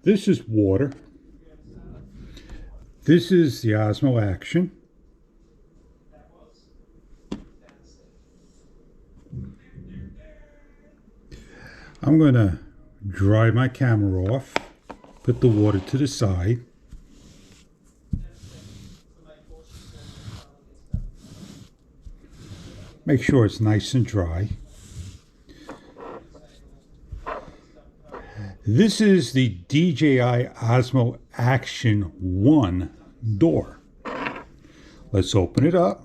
This is water. This is the Osmo Action. I'm going to dry my camera off, put the water to the side. Make sure it's nice and dry. This is the DJI Osmo Action 1 door. Let's open it up.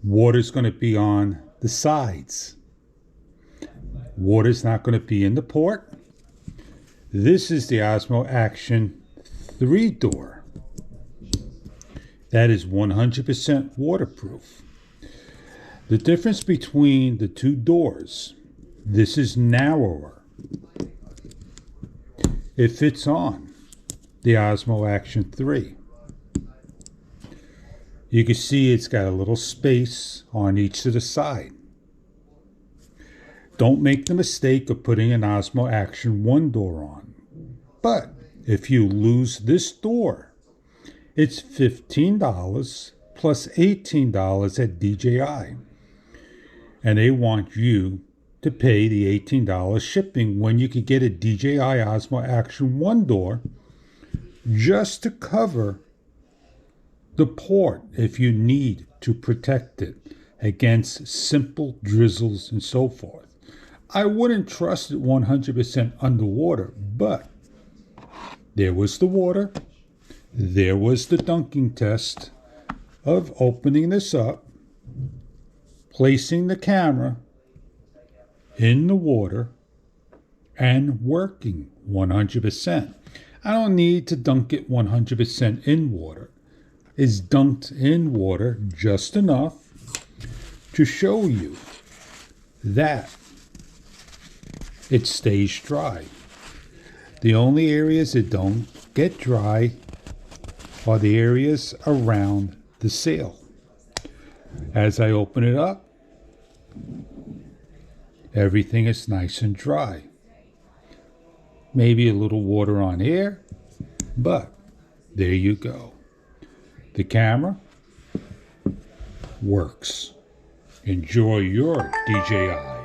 Water's going to be on the sides. Water's not going to be in the port. This is the Osmo Action 3 door. That is 100% waterproof. The difference between the two doors, this is narrower. It fits on the Osmo Action 3. You can see it's got a little space on each of the side. Don't make the mistake of putting an Osmo Action 1 door on. But if you lose this door, it's $15 plus $18 at DJI. And they want you to pay the $18 shipping when you could get a DJI Osmo Action 1 door just to cover the port if you need to protect it against simple drizzles and so forth. I wouldn't trust it 100% underwater, but there was the water. There was the dunking test of opening this up, placing the camera in the water, and working 100%. I don't need to dunk it 100% in water. It's dunked in water just enough to show you that it stays dry. The only areas that don't get dry are the areas around the sail. As I open it up, everything is nice and dry. Maybe a little water on air, but there you go. The camera works. Enjoy your DJI.